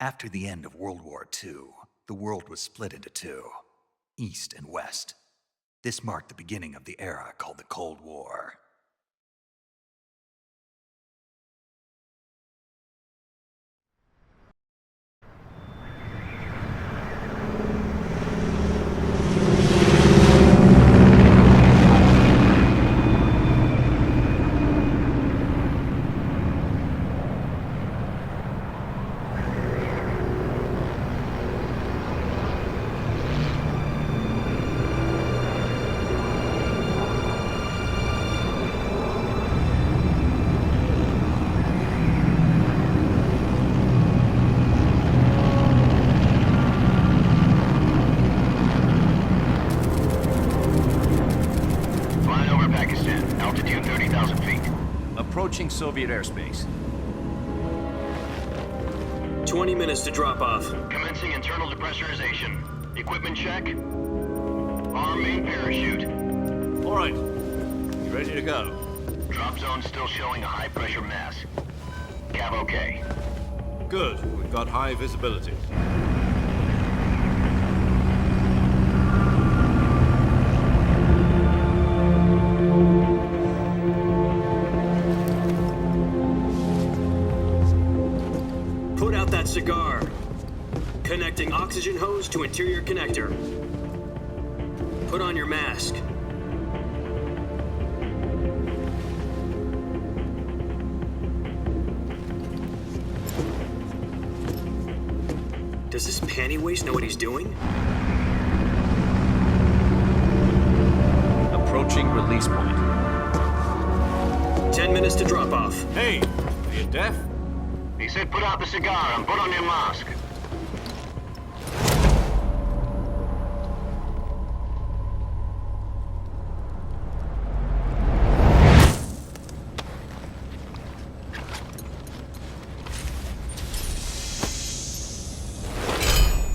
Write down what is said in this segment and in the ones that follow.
After the end of World War II, the world was split into two, East and West. This marked the beginning of the era called the Cold War. Approaching Soviet airspace. 20 minutes to drop off. Commencing internal depressurization. Equipment check. Arm main parachute. All right. You ready to go? Drop zone still showing a high pressure mass. Cav okay. Good. We've got high visibility. Put out that cigar. Connecting oxygen hose to interior connector. Put on your mask. Does this panty waste know what he's doing? Approaching release point. 10 minutes to drop off. Hey, are you deaf? He said put out the cigar and put on your mask.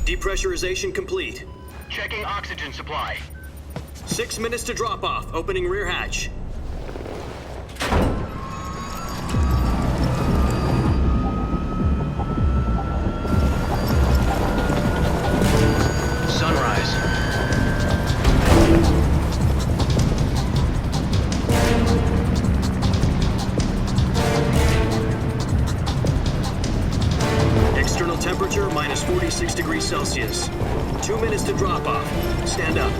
Depressurization complete. Checking oxygen supply. 6 minutes to drop off. Opening rear hatch. Sunrise. External temperature minus 46 degrees Celsius. 2 minutes to drop off. Stand up.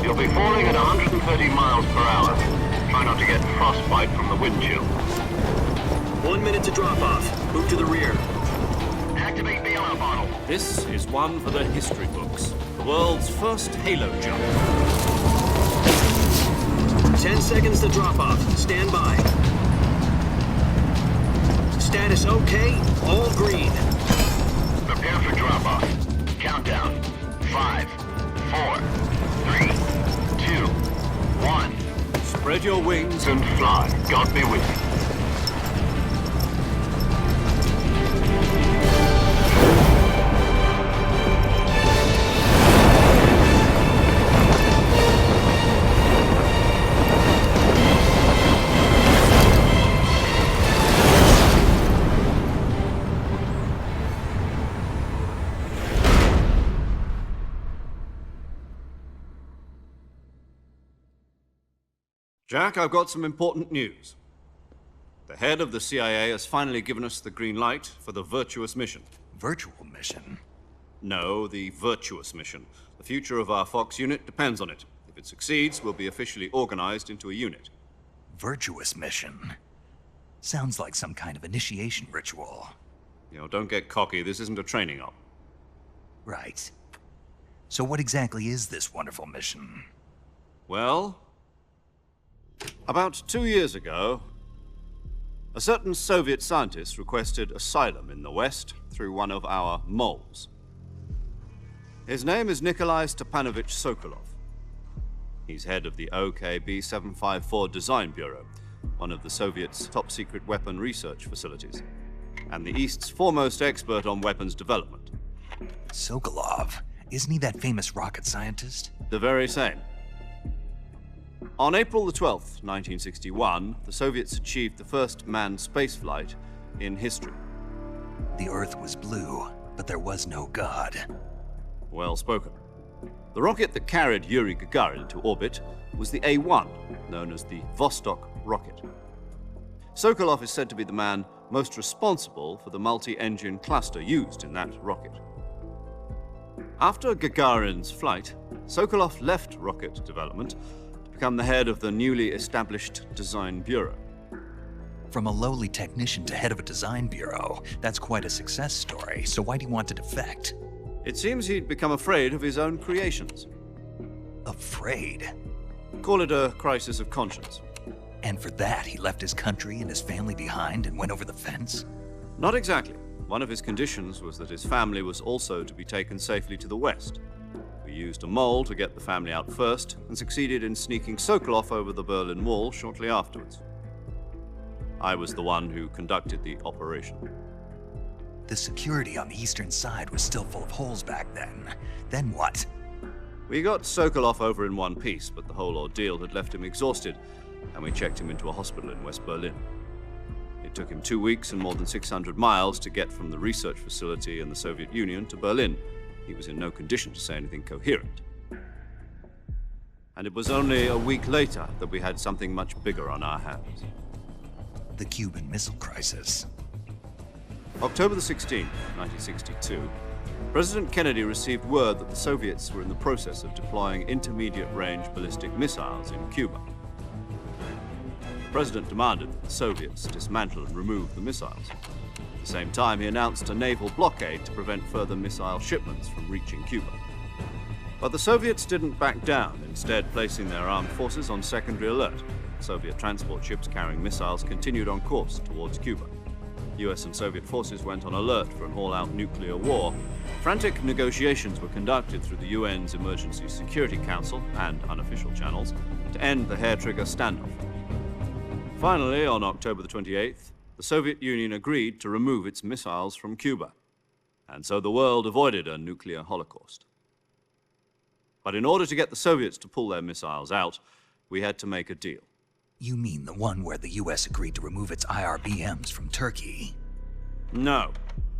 You'll be falling at 130 miles per hour. Try not to get frostbite from the wind chill. 1 minute to drop off. Move to the rear. Activate bailout bottle. This is one for the history books. The world's first halo jump. 10 seconds to drop off. Stand by. Status okay. All green. Prepare for drop-off. Countdown. 5, 4, 3, 2, 1. Spread your wings And fly. God be with you. Jack, I've got some important news. The head of the CIA has finally given us the green light for the virtuous mission. Virtual mission? No, the virtuous mission. The future of our Fox unit depends on it. If it succeeds, we'll be officially organized into a unit. Virtuous mission? Sounds like some kind of initiation ritual. You know, don't get cocky. This isn't a training op. Right. So what exactly is this wonderful mission? Well, about 2 years ago, a certain Soviet scientist requested asylum in the West through one of our moles. His name is Nikolai Stepanovich Sokolov. He's head of the OKB 754 Design Bureau, one of the Soviets' top-secret weapon research facilities, and the East's foremost expert on weapons development. Sokolov? Isn't he that famous rocket scientist? The very same. On April the 12th, 1961, the Soviets achieved the first manned spaceflight in history. The Earth was blue, but there was no God. Well spoken. The rocket that carried Yuri Gagarin into orbit was the A-1, known as the Vostok rocket. Sokolov is said to be the man most responsible for the multi-engine cluster used in that rocket. After Gagarin's flight, Sokolov left rocket development to become the head of the newly established Design Bureau. From a lowly technician to head of a design bureau, that's quite a success story, so why do you want to defect? It seems he'd become afraid of his own creations. Afraid? Call it a crisis of conscience. And for that, he left his country and his family behind and went over the fence? Not exactly. One of his conditions was that his family was also to be taken safely to the west. We used a mole to get the family out first and succeeded in sneaking Sokolov over the Berlin Wall shortly afterwards. I was the one who conducted the operation. The security on the eastern side was still full of holes back then. Then what? We got Sokolov over in one piece, but the whole ordeal had left him exhausted, and we checked him into a hospital in West Berlin. It took him 2 weeks and more than 600 miles to get from the research facility in the Soviet Union to Berlin. He was in no condition to say anything coherent. And it was only a week later that we had something much bigger on our hands. The Cuban Missile Crisis. October the 16th, 1962, President Kennedy received word that the Soviets were in the process of deploying intermediate-range ballistic missiles in Cuba. The President demanded that the Soviets dismantle and remove the missiles. At the same time, he announced a naval blockade to prevent further missile shipments from reaching Cuba. But the Soviets didn't back down, instead placing their armed forces on secondary alert. Soviet transport ships carrying missiles continued on course towards Cuba. US and Soviet forces went on alert for an all-out nuclear war. Frantic negotiations were conducted through the UN's Emergency Security Council and unofficial channels to end the hair-trigger standoff. Finally, on October the 28th, the Soviet Union agreed to remove its missiles from Cuba, and so the world avoided a nuclear holocaust. But in order to get the Soviets to pull their missiles out, we had to make a deal. You mean the one where the US agreed to remove its IRBMs from Turkey? No.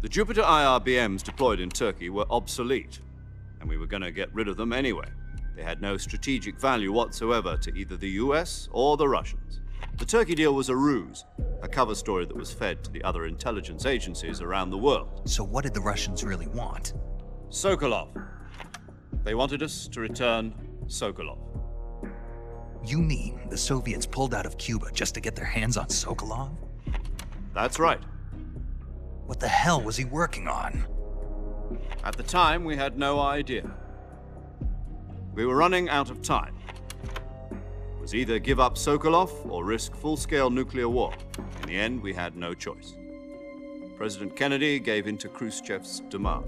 The Jupiter IRBMs deployed in Turkey were obsolete, and we were going to get rid of them anyway. They had no strategic value whatsoever to either the US or the Russians. The Turkey deal was a ruse, a cover story that was fed to the other intelligence agencies around the world. So what did the Russians really want? Sokolov. They wanted us to return Sokolov. You mean the Soviets pulled out of Cuba just to get their hands on Sokolov? That's right. What the hell was he working on? At the time, we had no idea. We were running out of time. It was either give up Sokolov or risk full-scale nuclear war. In the end, we had no choice. President Kennedy gave in to Khrushchev's demand.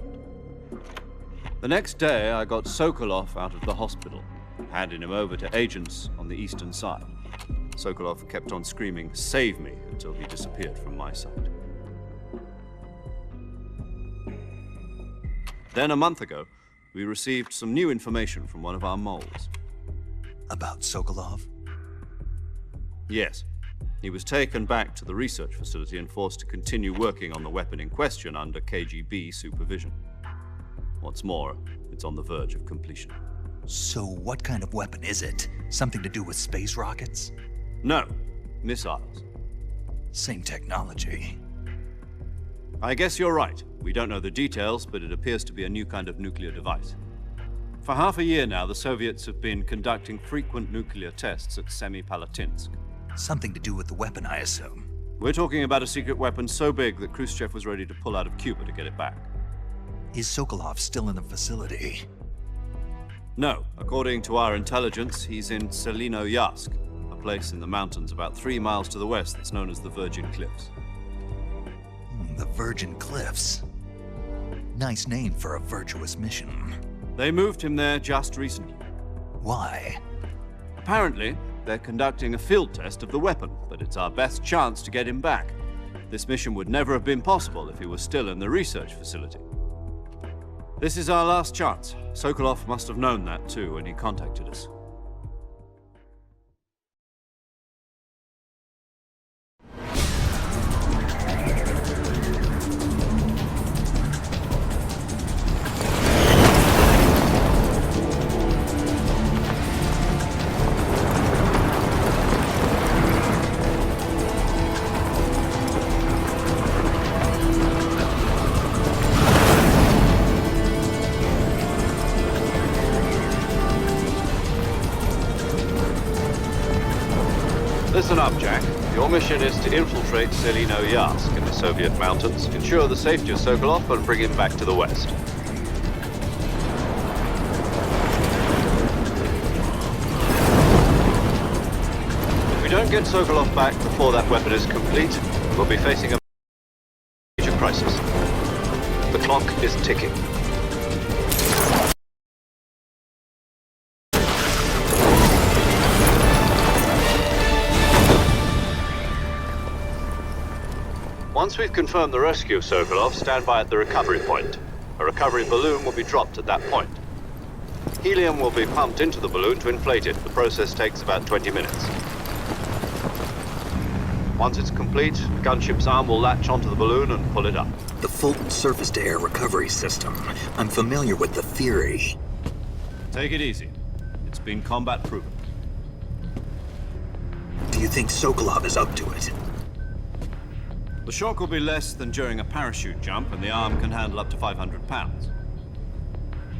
The next day, I got Sokolov out of the hospital, handing him over to agents on the eastern side. Sokolov kept on screaming, "Save me," until he disappeared from my sight. Then a month ago, we received some new information from one of our moles. About Sokolov? Yes. He was taken back to the research facility and forced to continue working on the weapon in question under KGB supervision. What's more, it's on the verge of completion. So what kind of weapon is it? Something to do with space rockets? No, missiles. Same technology. I guess you're right. We don't know the details, but it appears to be a new kind of nuclear device. For half a year now, the Soviets have been conducting frequent nuclear tests at Semipalatinsk. Something to do with the weapon, I assume. We're talking about a secret weapon so big that Khrushchev was ready to pull out of Cuba to get it back. Is Sokolov still in the facility? No. According to our intelligence, he's in Selinoyarsk, a place in the mountains about 3 miles to the west that's known as the Virgin Cliffs. The Virgin Cliffs. Nice name for a virtuous mission. They moved him there just recently. Why? Apparently, they're conducting a field test of the weapon, but it's our best chance to get him back. This mission would never have been possible if he was still in the research facility. This is our last chance. Sokolov must have known that too when he contacted us. Listen up, Jack. Your mission is to infiltrate Selino-Yask in the Soviet mountains, ensure the safety of Sokolov, and bring him back to the West. If we don't get Sokolov back before that weapon is complete, we'll be facing a major crisis. The clock is ticking. Once we've confirmed the rescue of Sokolov, stand by at the recovery point. A recovery balloon will be dropped at that point. Helium will be pumped into the balloon to inflate it. The process takes about 20 minutes. Once it's complete, the gunship's arm will latch onto the balloon and pull it up. The Fulton surface-to-air recovery system. I'm familiar with the theory. Take it easy. It's been combat-proven. Do you think Sokolov is up to it? The shock will be less than during a parachute jump, and the arm can handle up to 500 pounds.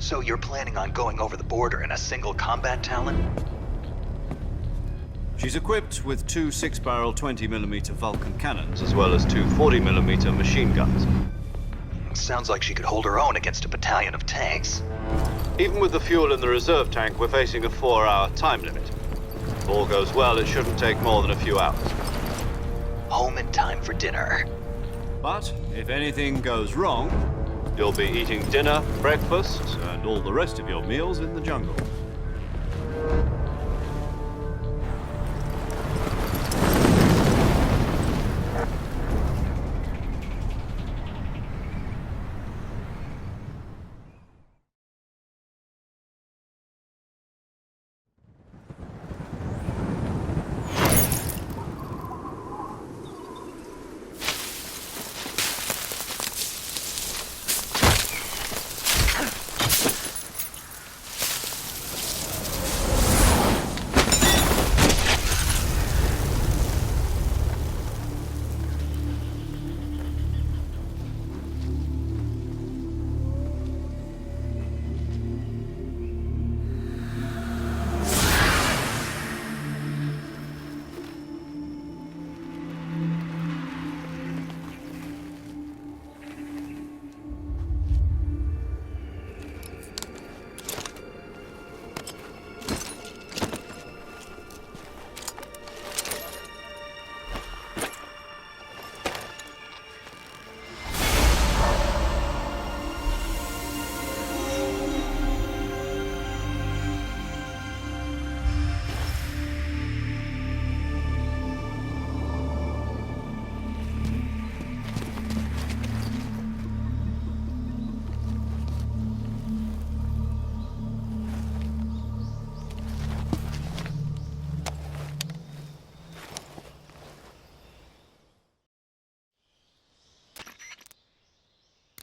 So you're planning on going over the border in a single combat Talon? She's equipped with two 6-barrel 20mm Vulcan cannons, as well as two 40mm machine guns. Sounds like she could hold her own against a battalion of tanks. Even with the fuel in the reserve tank, we're facing a 4-hour time limit. If all goes well, it shouldn't take more than a few hours. Home in time for dinner. But if anything goes wrong, you'll be eating dinner, breakfast, and all the rest of your meals in the jungle.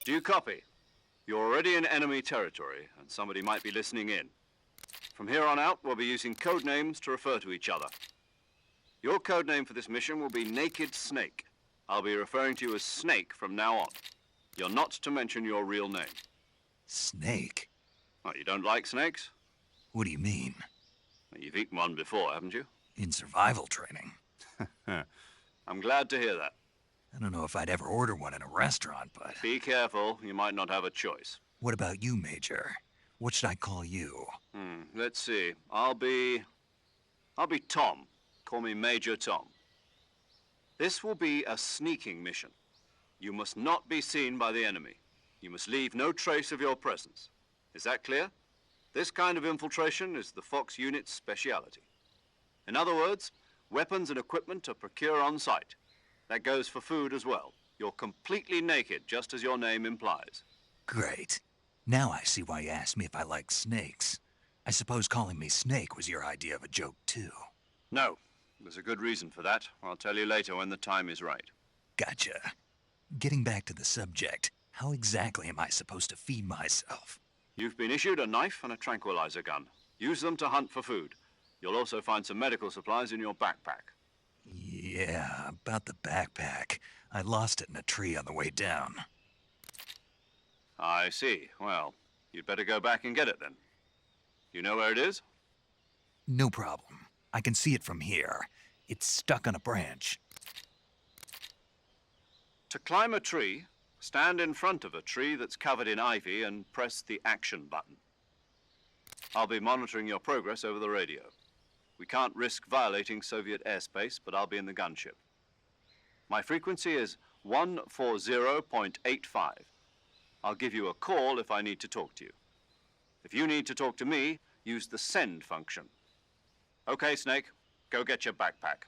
Do you copy? You're already in enemy territory, and somebody might be listening in. From here on out, we'll be using code names to refer to each other. Your code name for this mission will be Naked Snake. I'll be referring to you as Snake from now on. You're not to mention your real name. Snake? Oh, you don't like snakes? What do you mean? Well, you've eaten one before, haven't you? In survival training. I'm glad to hear that. I don't know if I'd ever order one in a restaurant, but... Be careful, you might not have a choice. What about you, Major? What should I call you? Let's see. I'll be Tom. Call me Major Tom. This will be a sneaking mission. You must not be seen by the enemy. You must leave no trace of your presence. Is that clear? This kind of infiltration is the Fox unit's speciality. In other words, weapons and equipment are procured on site. That goes for food as well. You're completely naked, just as your name implies. Great. Now I see why you asked me if I like snakes. I suppose calling me Snake was your idea of a joke, too. No, there's a good reason for that. I'll tell you later when the time is right. Gotcha. Getting back to the subject, how exactly am I supposed to feed myself? You've been issued a knife and a tranquilizer gun. Use them to hunt for food. You'll also find some medical supplies in your backpack. Yeah, about the backpack. I lost it in a tree on the way down. I see. Well, you'd better go back and get it then. You know where it is? No problem. I can see it from here. It's stuck on a branch. To climb a tree, stand in front of a tree that's covered in ivy and press the action button. I'll be monitoring your progress over the radio. We can't risk violating Soviet airspace, but I'll be in the gunship. My frequency is 140.85. I'll give you a call if I need to talk to you. If you need to talk to me, use the send function. Okay, Snake, go get your backpack.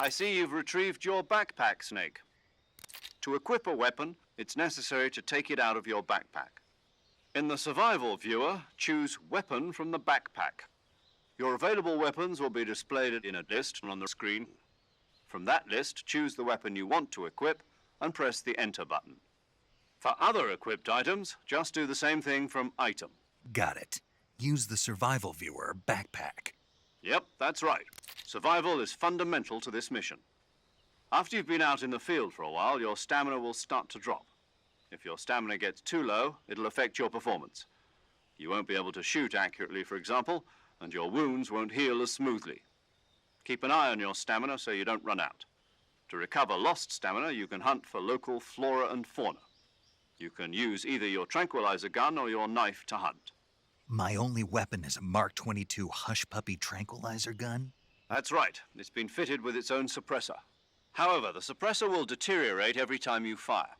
I see you've retrieved your backpack, Snake. To equip a weapon, it's necessary to take it out of your backpack. In the survival viewer, choose Weapon from the backpack. Your available weapons will be displayed in a list on the screen. From that list, choose the weapon you want to equip and press the Enter button. For other equipped items, just do the same thing from Item. Got it. Use the survival viewer backpack. Yep, that's right. Survival is fundamental to this mission. After you've been out in the field for a while, your stamina will start to drop. If your stamina gets too low, it'll affect your performance. You won't be able to shoot accurately, for example, and your wounds won't heal as smoothly. Keep an eye on your stamina so you don't run out. To recover lost stamina, you can hunt for local flora and fauna. You can use either your tranquilizer gun or your knife to hunt. My only weapon is a Mark 22 Hush Puppy tranquilizer gun? That's right. It's been fitted with its own suppressor. However, the suppressor will deteriorate every time you fire.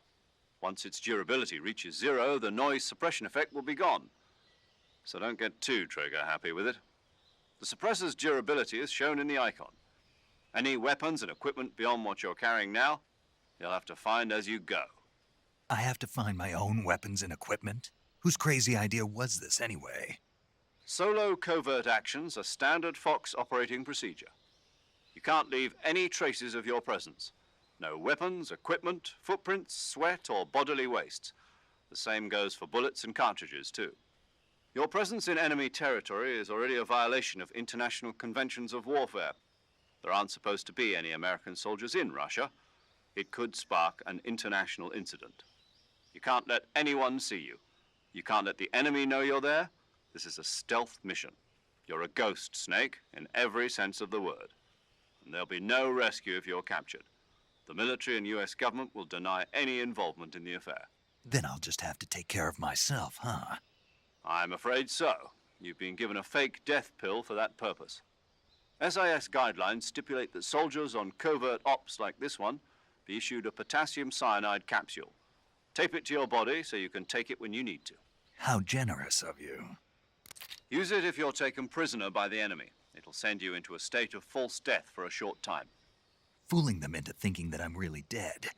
Once its durability reaches 0, the noise suppression effect will be gone. So don't get too trigger happy with it. The suppressor's durability is shown in the icon. Any weapons and equipment beyond what you're carrying now, you'll have to find as you go. I have to find my own weapons and equipment? Whose crazy idea was this anyway? Solo covert actions are standard Fox operating procedure. You can't leave any traces of your presence. No weapons, equipment, footprints, sweat, or bodily wastes. The same goes for bullets and cartridges, too. Your presence in enemy territory is already a violation of international conventions of warfare. There aren't supposed to be any American soldiers in Russia. It could spark an international incident. You can't let anyone see you. You can't let the enemy know you're there. This is a stealth mission. You're a ghost, Snake, in every sense of the word. And there'll be no rescue if you're captured. The military and US government will deny any involvement in the affair. Then I'll just have to take care of myself, huh? I'm afraid so. You've been given a fake death pill for that purpose. SIS guidelines stipulate that soldiers on covert ops like this one be issued a potassium cyanide capsule. Tape it to your body so you can take it when you need to. How generous of you. Use it if you're taken prisoner by the enemy. It'll send you into a state of false death for a short time. Fooling them into thinking that I'm really dead.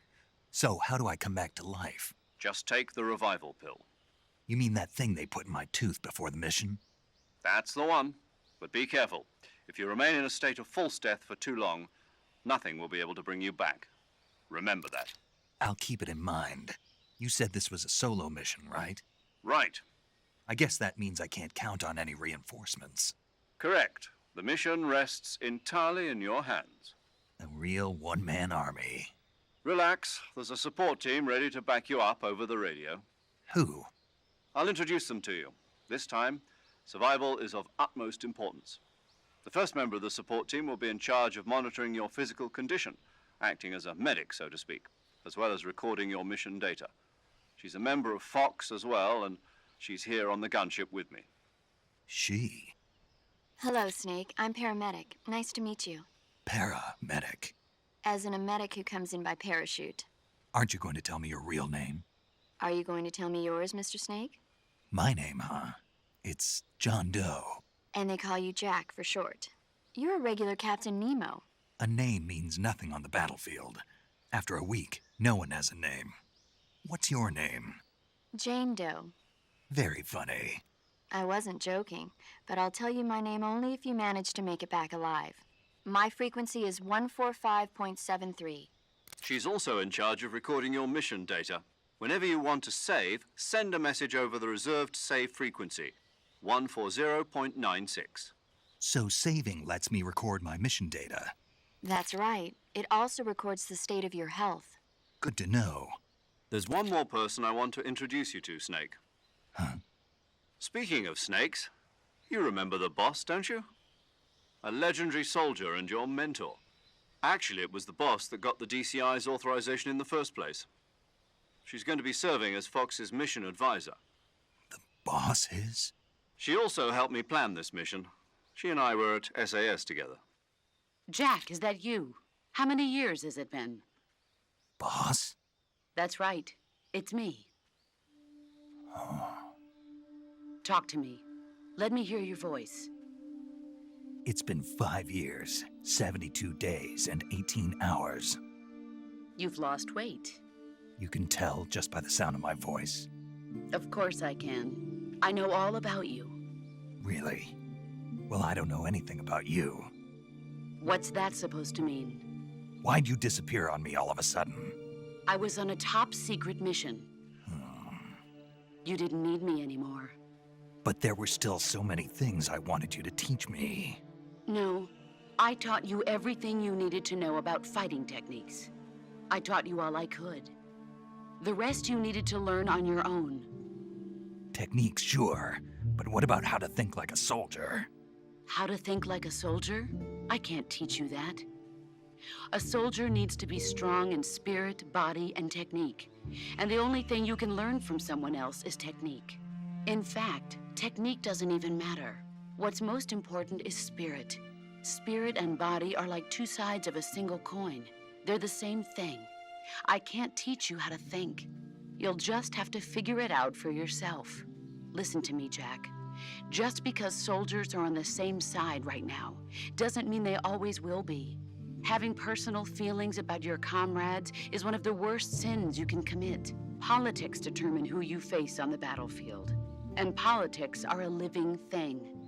So how do I come back to life? Just take the revival pill. You mean that thing they put in my tooth before the mission? That's the one. But be careful. If you remain in a state of false death for too long, nothing will be able to bring you back. Remember that. I'll keep it in mind. You said this was a solo mission, right? Right. I guess that means I can't count on any reinforcements. Correct. The mission rests entirely in your hands. A real one-man army. Relax. There's a support team ready to back you up over the radio. Who? I'll introduce them to you. This time, survival is of utmost importance. The first member of the support team will be in charge of monitoring your physical condition, acting as a medic, so to speak, as well as recording your mission data. She's a member of Fox as well, and she's here on the gunship with me. She? Hello, Snake. I'm paramedic. Nice to meet you. Paramedic. As in a medic who comes in by parachute. Aren't you going to tell me your real name? Are you going to tell me yours, Mr. Snake? My name, huh? It's John Doe. And they call you Jack for short. You're a regular Captain Nemo. A name means nothing on the battlefield. After a week, no one has a name. What's your name? Jane Doe. Very funny. I wasn't joking, but I'll tell you my name only if you manage to make it back alive. My frequency is 145.73. She's also in charge of recording your mission data. Whenever you want to save, send a message over the reserved save frequency, 140.96. So saving lets me record my mission data. That's right. It also records the state of your health. Good to know. There's one more person I want to introduce you to, Snake. Huh? Speaking of snakes, you remember the boss, don't you? A legendary soldier and your mentor. Actually, it was the boss that got the DCI's authorization in the first place. She's going to be serving as Fox's mission advisor. The boss is? She also helped me plan this mission. She and I were at SAS together. Jack, is that you? How many years has it been? Boss? That's right. It's me. Oh. Talk to me. Let me hear your voice. It's been 5 years, 72 days, and 18 hours. You've lost weight. You can tell just by the sound of my voice. Of course I can. I know all about you. Really? Well, I don't know anything about you. What's that supposed to mean? Why'd you disappear on me all of a sudden? I was on a top-secret mission. You didn't need me anymore. But there were still so many things I wanted you to teach me. No, I taught you everything you needed to know about fighting techniques. I taught you all I could. The rest you needed to learn on your own. Techniques, sure. But what about how to think like a soldier? How to think like a soldier? I can't teach you that. A soldier needs to be strong in spirit, body, and technique. And the only thing you can learn from someone else is technique. In fact, technique doesn't even matter. What's most important is spirit. Spirit and body are like two sides of a single coin. They're the same thing. I can't teach you how to think. You'll just have to figure it out for yourself. Listen to me, Jack. Just because soldiers are on the same side right now doesn't mean they always will be. Having personal feelings about your comrades is one of the worst sins you can commit. Politics determine who you face on the battlefield. And politics are a living thing.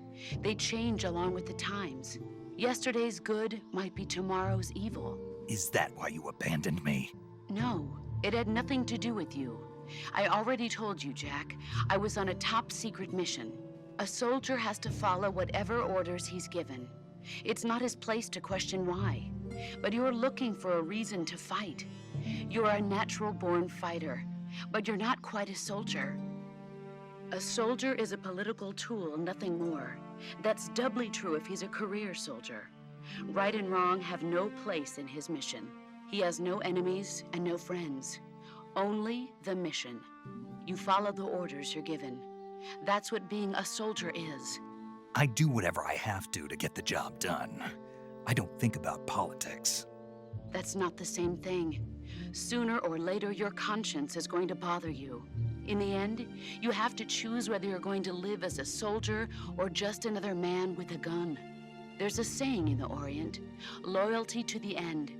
They change along with the times. Yesterday's good might be tomorrow's evil. Is that why you abandoned me? No, it had nothing to do with you. I already told you, Jack. I was on a top-secret mission. A soldier has to follow whatever orders he's given. It's not his place to question why. But you're looking for a reason to fight. You're a natural-born fighter, but you're not quite a soldier. A soldier is a political tool, nothing more. That's doubly true if he's a career soldier. Right and wrong have no place in his mission. He has no enemies and no friends. Only the mission. You follow the orders you're given. That's what being a soldier is. I do whatever I have to get the job done. I don't think about politics. That's not the same thing. Sooner or later, your conscience is going to bother you. In the end, you have to choose whether you're going to live as a soldier or just another man with a gun. There's a saying in the Orient, loyalty to the end.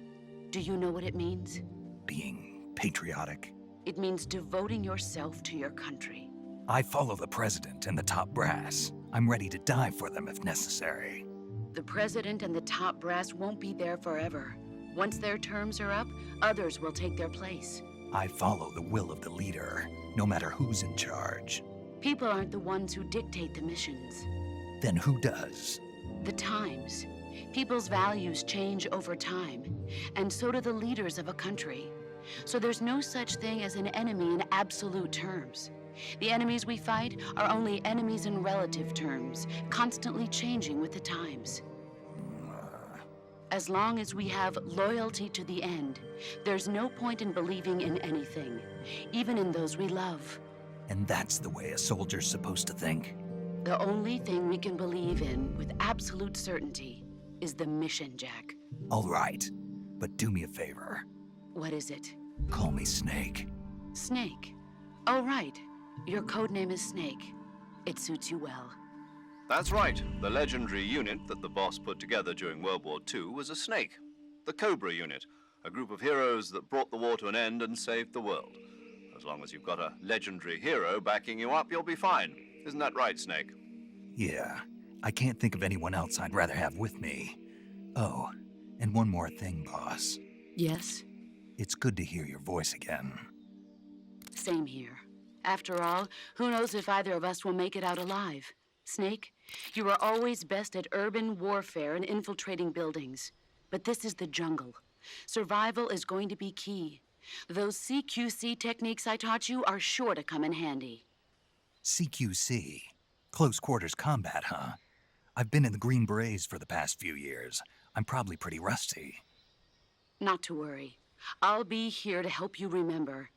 Do you know what it means? Being patriotic. It means devoting yourself to your country. I follow the president and the top brass. I'm ready to die for them if necessary. The president and the top brass won't be there forever. Once their terms are up, others will take their place. I follow the will of the leader, no matter who's in charge. People aren't the ones who dictate the missions. Then who does? The times. People's values change over time, and so do the leaders of a country. So there's no such thing as an enemy in absolute terms. The enemies we fight are only enemies in relative terms, constantly changing with the times. As long as we have loyalty to the end, there's no point in believing in anything, even in those we love. And that's the way a soldier's supposed to think? The only thing we can believe in with absolute certainty is the mission, Jack. All right, but do me a favor. What is it? Call me Snake. Snake. Oh, right. Your codename is Snake. It suits you well. That's right. The legendary unit that the boss put together during World War II was a snake. The Cobra unit, a group of heroes that brought the war to an end and saved the world. As long as you've got a legendary hero backing you up, you'll be fine. Isn't that right, Snake? Yeah, I can't think of anyone else I'd rather have with me. Oh, and one more thing, boss. Yes? It's good to hear your voice again. Same here. After all, who knows if either of us will make it out alive? Snake, you are always best at urban warfare and infiltrating buildings. But this is the jungle. Survival is going to be key. Those CQC techniques I taught you are sure to come in handy. CQC? Close quarters combat, huh? I've been in the Green Berets for the past few years. I'm probably pretty rusty. Not to worry. I'll be here to help you remember.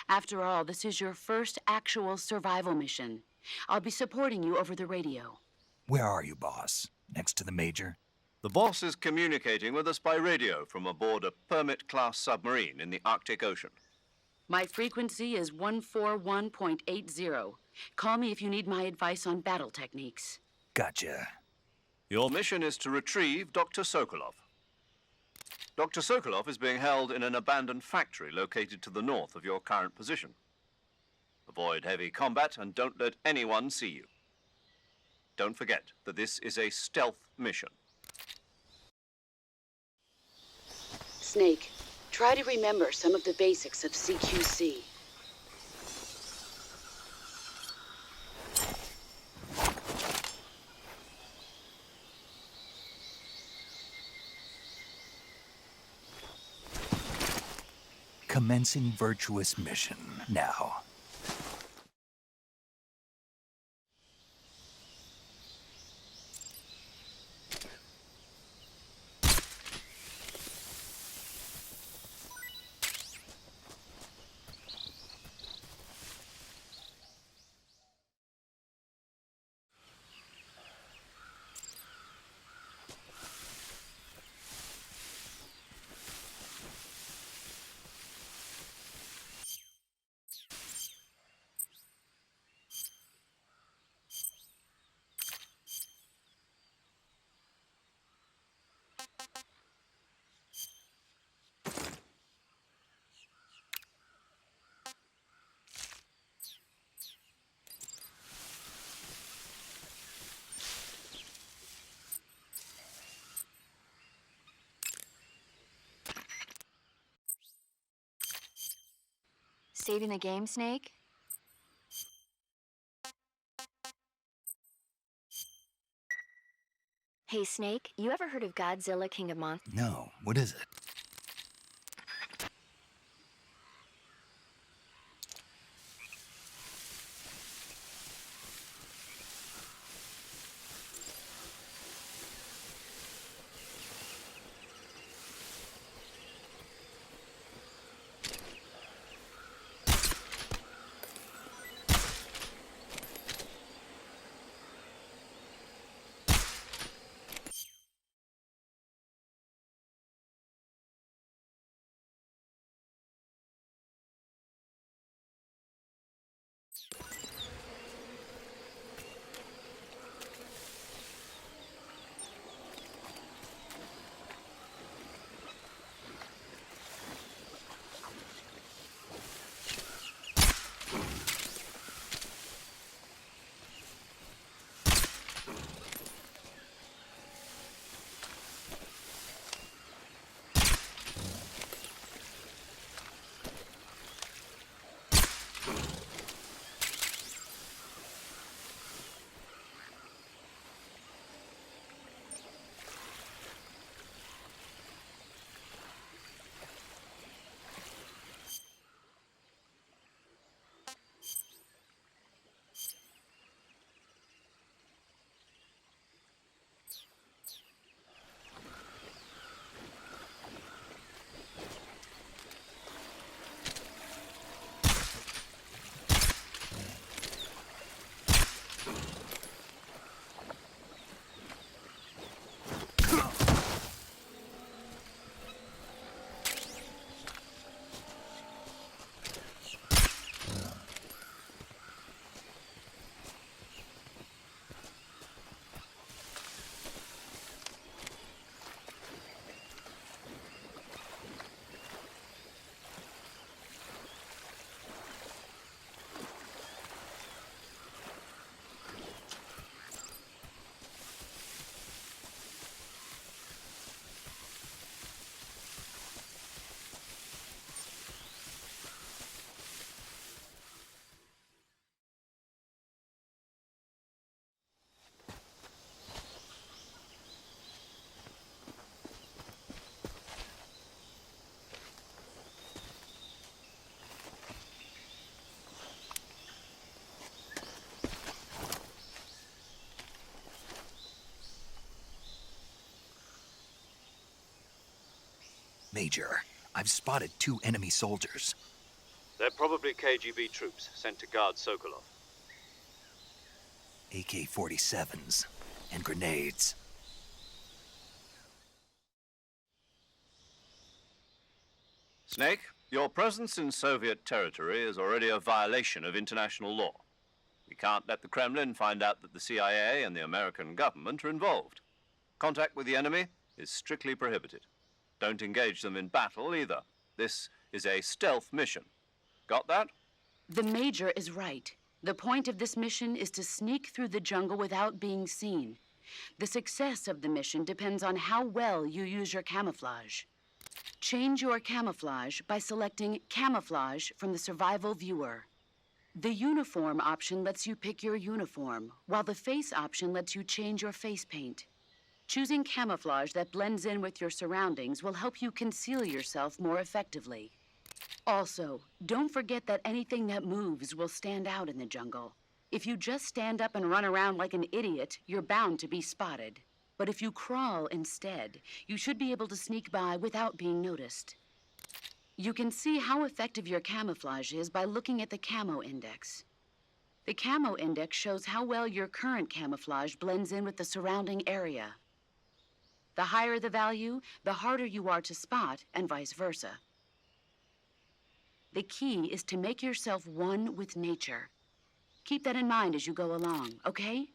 After all, this is your first actual survival mission. I'll be supporting you over the radio. Where are you, boss? Next to the Major? The boss is communicating with us by radio from aboard a Permit-class submarine in the Arctic Ocean. My frequency is 141.80. Call me if you need my advice on battle techniques. Gotcha. Your mission is to retrieve Dr. Sokolov. Dr. Sokolov is being held in an abandoned factory located to the north of your current position. Avoid heavy combat and don't let anyone see you. Don't forget that this is a stealth mission. Snake, try to remember some of the basics of CQC. Commencing virtuous mission now. Saving the game, Snake? Hey, Snake, you ever heard of Godzilla, King of Monsters? No, what is it? Major, I've spotted 2 enemy soldiers. They're probably KGB troops sent to guard Sokolov. AK-47s and grenades. Snake, your presence in Soviet territory is already a violation of international law. We can't let the Kremlin find out that the CIA and the American government are involved. Contact with the enemy is strictly prohibited. Don't engage them in battle either. This is a stealth mission. Got that? The Major is right. The point of this mission is to sneak through the jungle without being seen. The success of the mission depends on how well you use your camouflage. Change your camouflage by selecting Camouflage from the Survival Viewer. The Uniform option lets you pick your uniform, while the Face option lets you change your face paint. Choosing camouflage that blends in with your surroundings will help you conceal yourself more effectively. Also, don't forget that anything that moves will stand out in the jungle. If you just stand up and run around like an idiot, you're bound to be spotted. But if you crawl instead, you should be able to sneak by without being noticed. You can see how effective your camouflage is by looking at the Camo Index. The Camo Index shows how well your current camouflage blends in with the surrounding area. The higher the value, the harder you are to spot, and vice versa. The key is to make yourself one with nature. Keep that in mind as you go along, okay?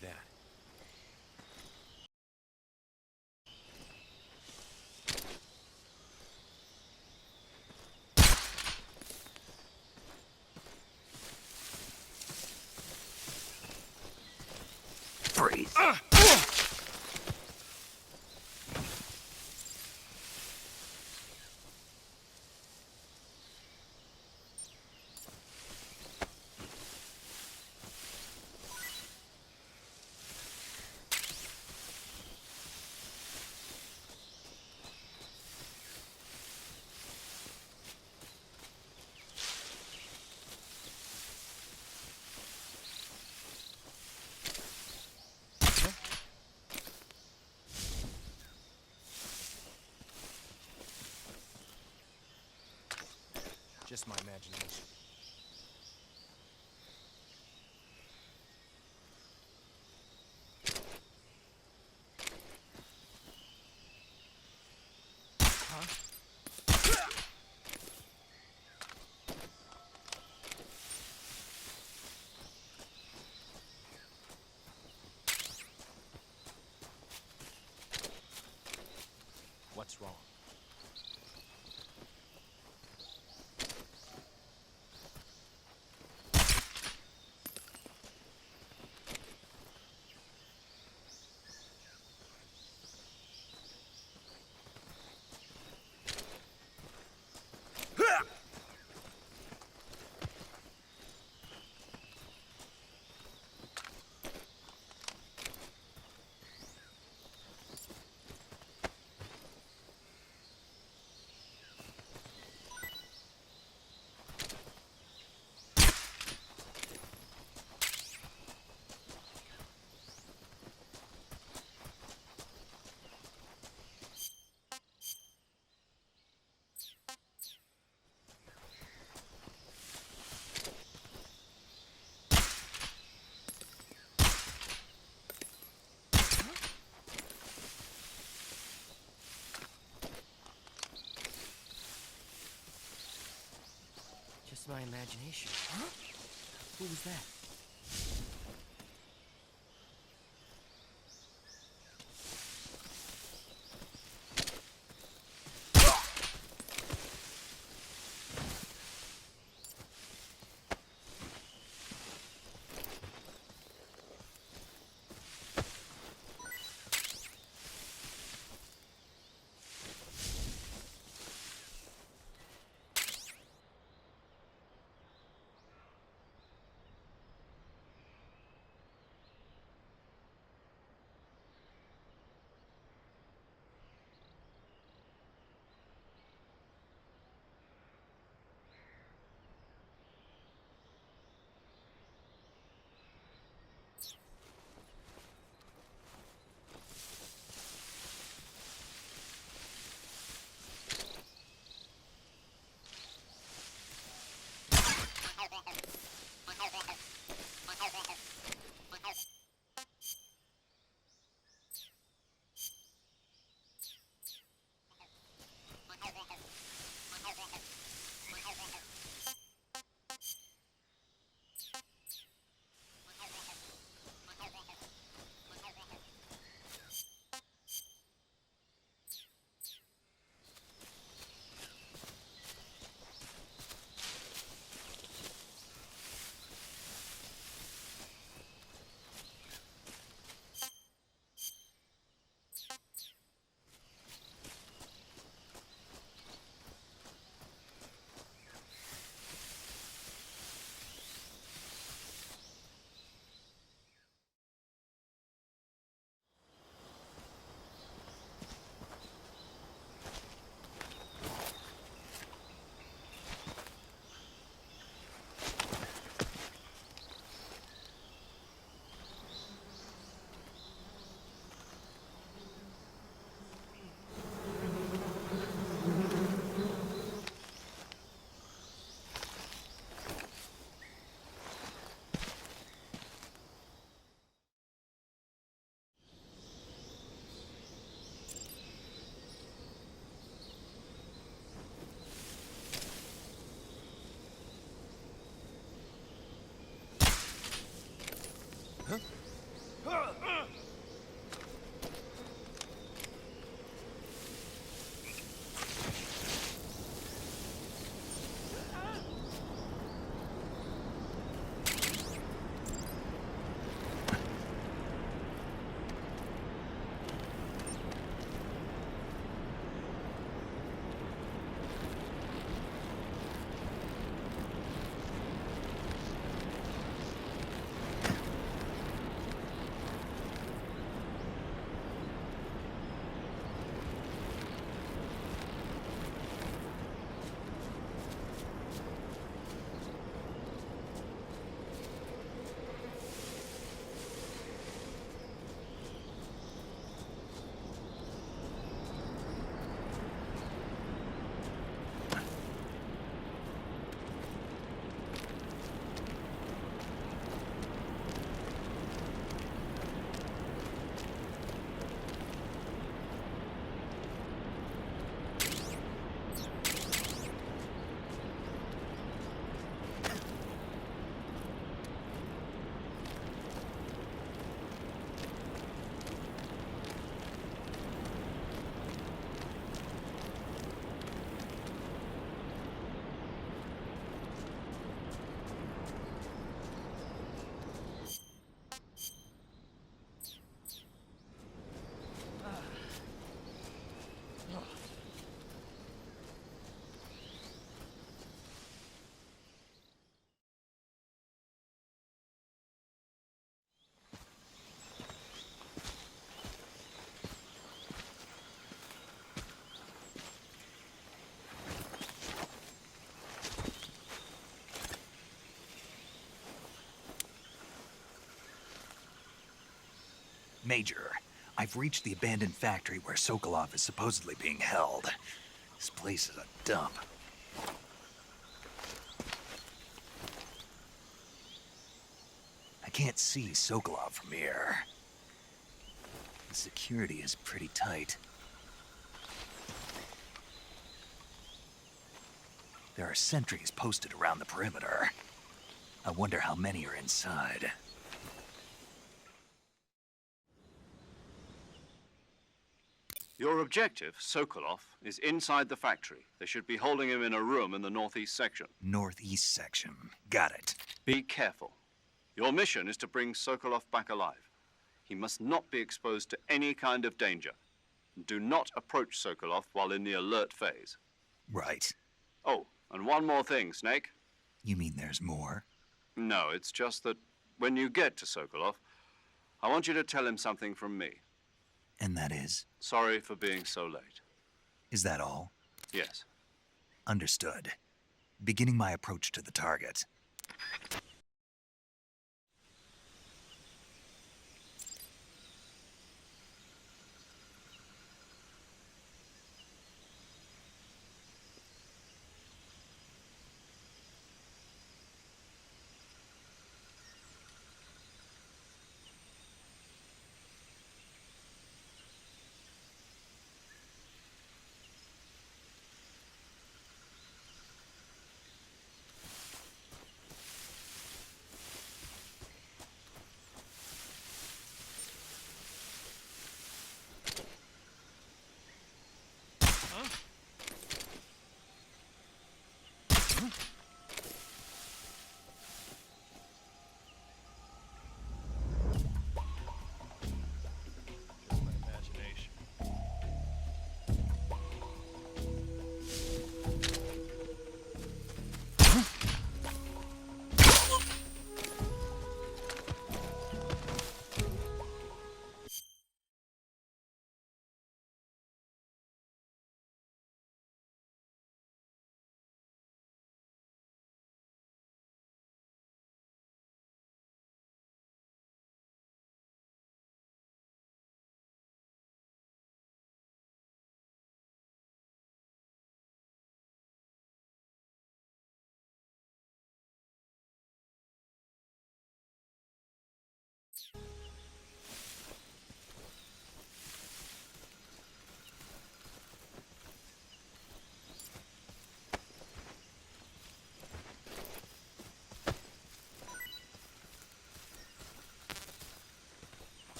that? Freeze. Just my imagination. What's wrong? Just my imagination. Huh? Who was that? Major, I've reached the abandoned factory where Sokolov is supposedly being held. This place is a dump. I can't see Sokolov from here. The security is pretty tight. There are sentries posted around the perimeter. I wonder how many are inside. Your objective, Sokolov, is inside the factory. They should be holding him in a room in the northeast section. Northeast section. Got it. Be careful. Your mission is to bring Sokolov back alive. He must not be exposed to any kind of danger. Do not approach Sokolov while in the alert phase. Right. Oh, and one more thing, Snake. You mean there's more? No, it's just that when you get to Sokolov, I want you to tell him something from me. And that is? Sorry for being so late. Is that all? Yes. Understood. Beginning my approach to the target.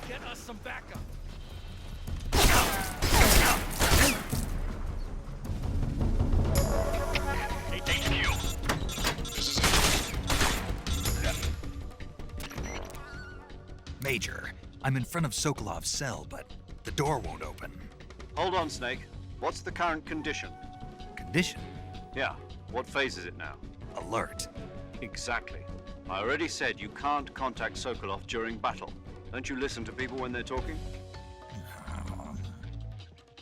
Get us some backup. Major, I'm in front of Sokolov's cell, but the door won't open. Hold on, Snake. What's the current condition? Condition? Yeah. What phase is it now? Alert. Exactly. I already said you can't contact Sokolov during battle. Don't you listen to people when they're talking?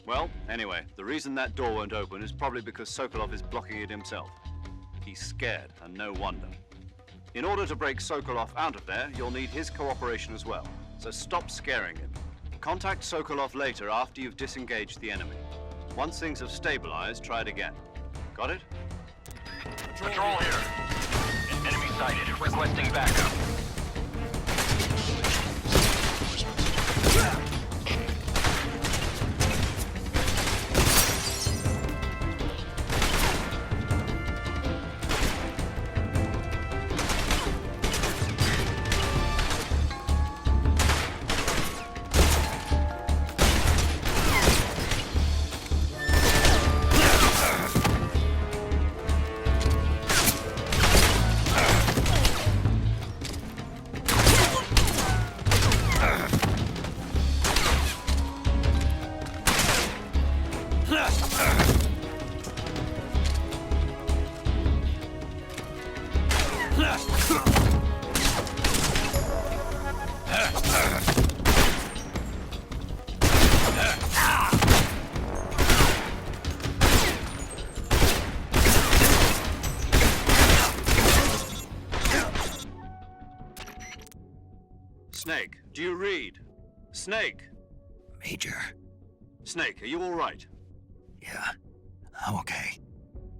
Well, anyway, the reason that door won't open is probably because Sokolov is blocking it himself. He's scared, and no wonder. In order to break Sokolov out of there, you'll need his cooperation as well. So stop scaring him. Contact Sokolov later after you've disengaged the enemy. Once things have stabilized, try it again. Got it? Patrol here. Enemy sighted. Requesting backup. Do you read? Snake? Major. Snake, are you all right? Yeah, I'm okay.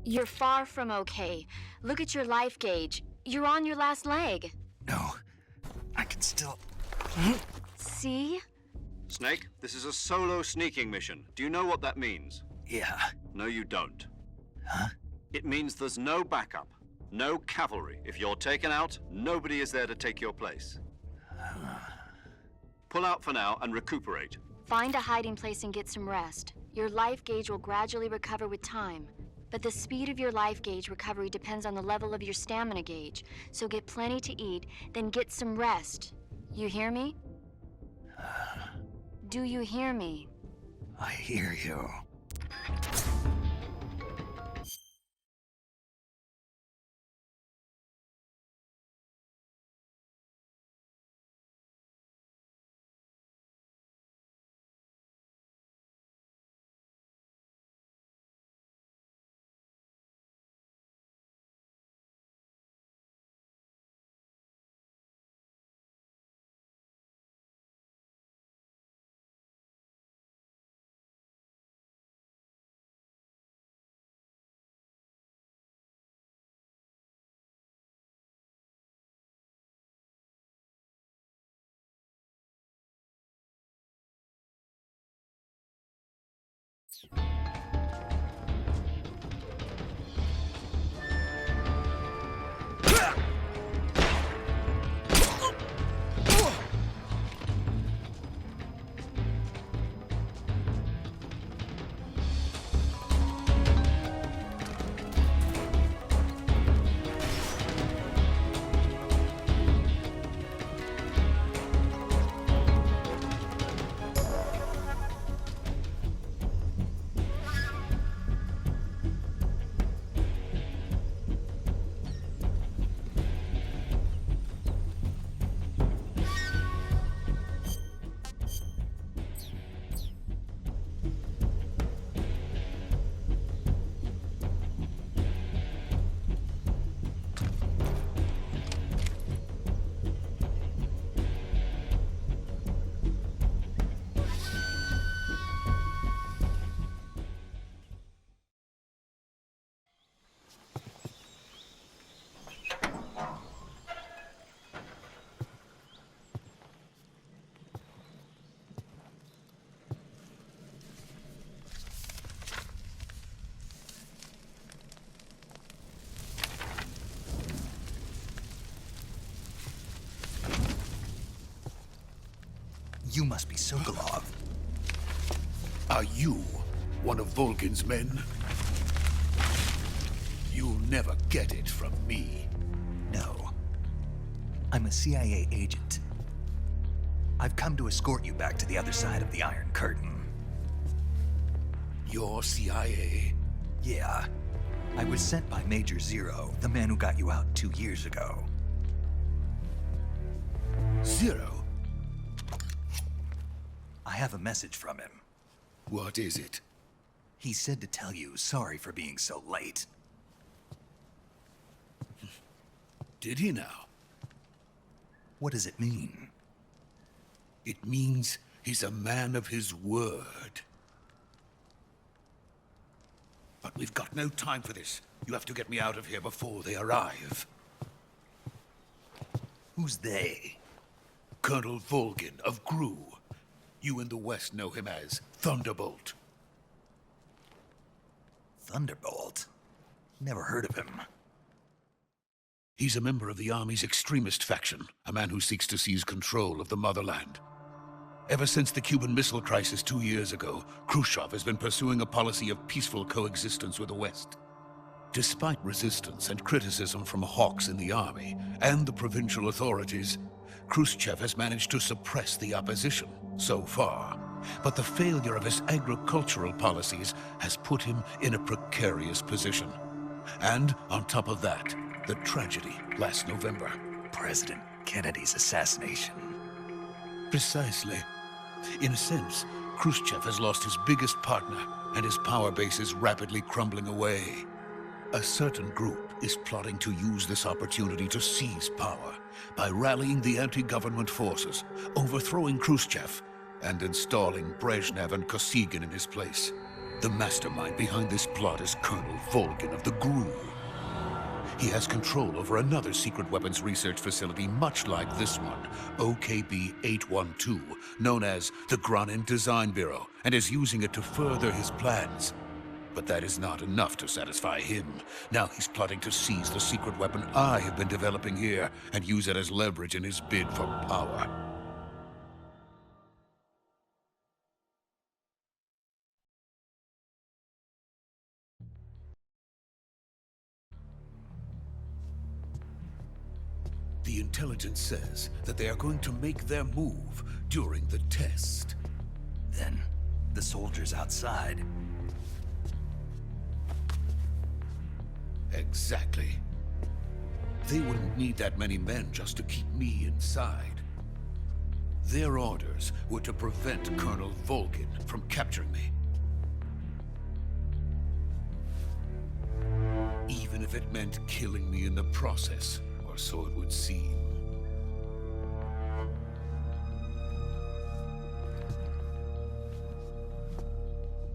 You're far from okay. Look at your life gauge. You're on your last leg. No, I can still... See? Snake, this is a solo sneaking mission. Do you know what that means? Yeah. No, you don't. Huh? It means there's no backup, no cavalry. If you're taken out, nobody is there to take your place. Pull out for now and recuperate. Find a hiding place and get some rest. Your life gauge will gradually recover with time. But the speed of your life gauge recovery depends on the level of your stamina gauge. So get plenty to eat, then get some rest. You hear me? Do you hear me? I hear you. You must be Sokolov. Are you one of Volgin's men? You'll never get it from me. No. I'm a CIA agent. I've come to escort you back to the other side of the Iron Curtain. You're CIA? Yeah. I was sent by Major Zero, the man who got you out 2 years ago. Zero? I have a message from him. What is it? He said to tell you sorry for being so late. Did he now? What does it mean? It means he's a man of his word. But we've got no time for this. You have to get me out of here before they arrive. Who's they? Colonel Volgin of Gru. You in the West know him as Thunderbolt. Thunderbolt? Never heard of him. He's a member of the Army's extremist faction, a man who seeks to seize control of the motherland. Ever since the Cuban Missile Crisis 2 years ago, Khrushchev has been pursuing a policy of peaceful coexistence with the West. Despite resistance and criticism from hawks in the army and the provincial authorities, Khrushchev has managed to suppress the opposition so far. But the failure of his agricultural policies has put him in a precarious position. And on top of that, the tragedy last November. President Kennedy's assassination. Precisely. In a sense, Khrushchev has lost his biggest partner, and his power base is rapidly crumbling away. A certain group is plotting to use this opportunity to seize power by rallying the anti-government forces, overthrowing Khrushchev, and installing Brezhnev and Kosygin in his place. The mastermind behind this plot is Colonel Volgin of the GRU. He has control over another secret weapons research facility much like this one, OKB-812, known as the Granin Design Bureau, and is using it to further his plans. But that is not enough to satisfy him. Now he's plotting to seize the secret weapon I have been developing here and use it as leverage in his bid for power. The intelligence says that they are going to make their move during the test. Then, the soldiers outside. Exactly. They wouldn't need that many men just to keep me inside. Their orders were to prevent Colonel Volgin from capturing me. Even if it meant killing me in the process, or so it would seem.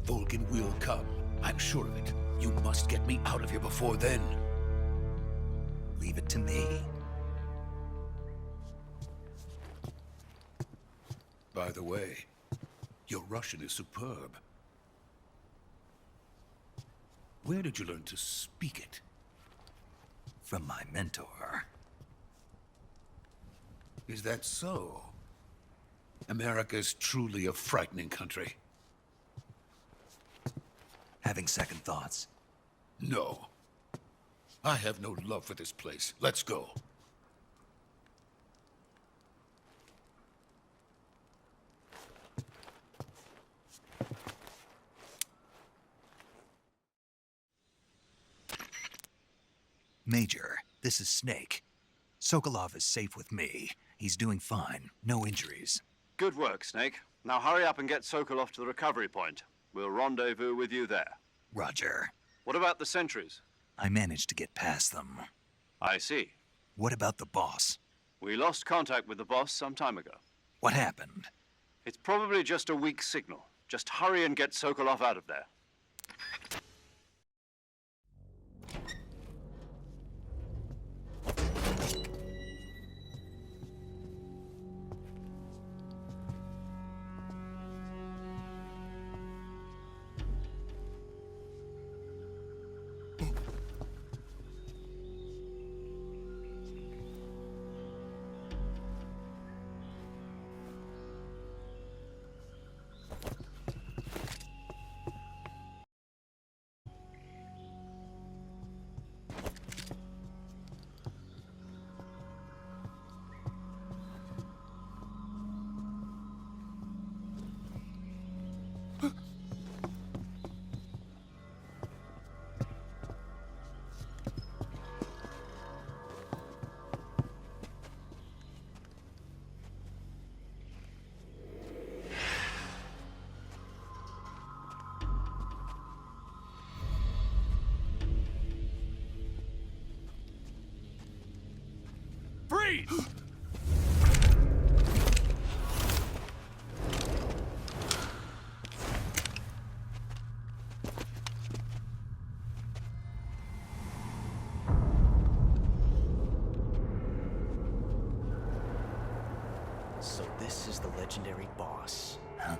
Volgin will come. I'm sure of it. You must get me out of here before then. Leave it to me. By the way, your Russian is superb. Where did you learn to speak it? From my mentor. Is that so? America is truly a frightening country. Having second thoughts. No. I have no love for this place. Let's go. Major, this is Snake. Sokolov is safe with me. He's doing fine. No injuries. Good work, Snake. Now hurry up and get Sokolov to the recovery point. We'll rendezvous with you there. Roger. What about the sentries? I managed to get past them. I see. What about the boss? We lost contact with the boss some time ago. What happened? It's probably just a weak signal. Just hurry and get Sokolov out of there. Freeze! So this is the legendary boss. Huh?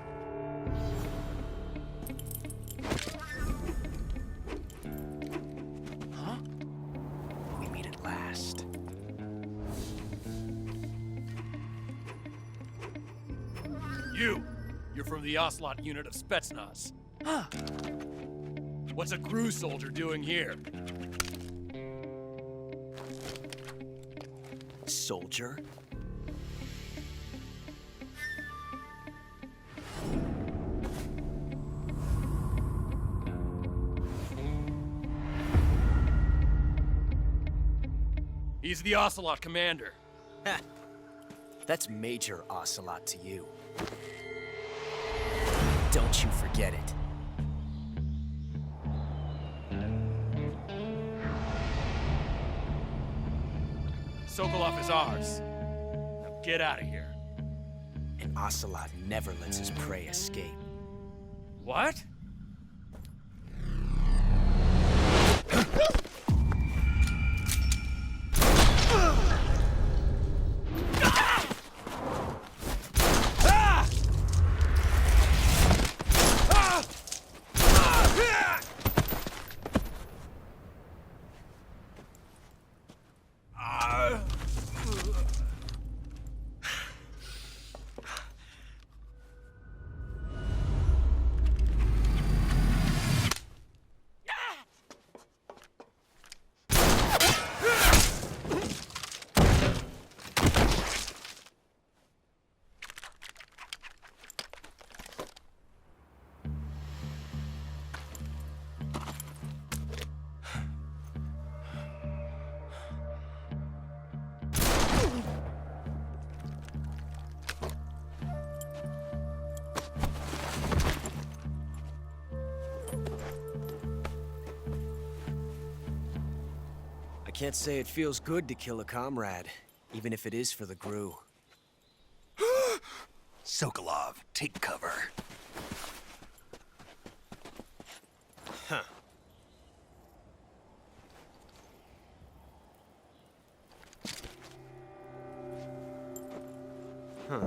Huh? We meet at last. You're from the Ocelot unit of Spetsnaz. Huh. What's a GRU soldier doing here? Soldier? He's the Ocelot commander. Heh. That's Major Ocelot to you. Don't you forget it. Sokolov is ours. Now get out of here. An ocelot never lets his prey escape. What? I can't say it feels good to kill a comrade, even if it is for the Gru. Sokolov, take cover. Huh. Huh.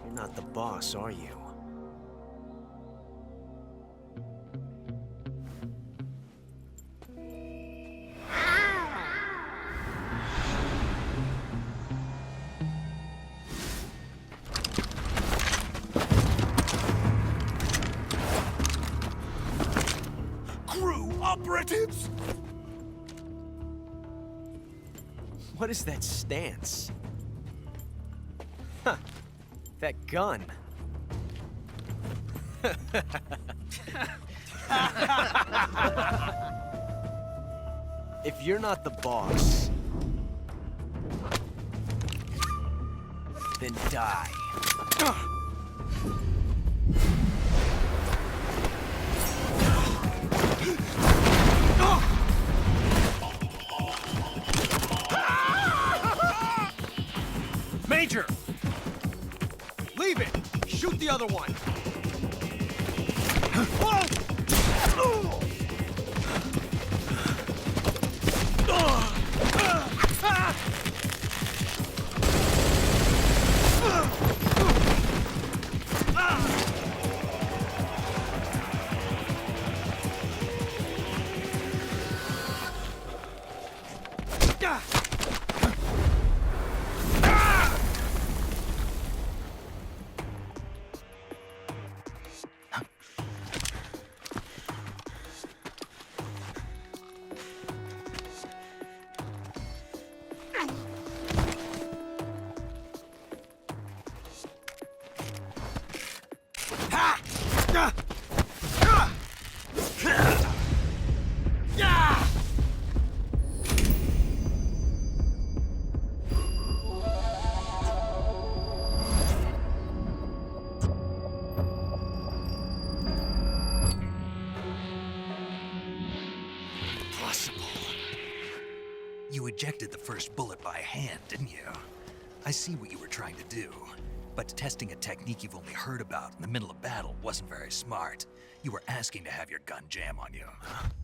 You're not the boss, are you? Operatives! What is that stance? Huh. That gun. If you're not the boss, then die. Major! Leave it! Shoot the other one! You ejected the first bullet by hand, didn't you? I see what you were trying to do. But testing a technique you've only heard about in the middle of battle wasn't very smart. You were asking to have your gun jam on you.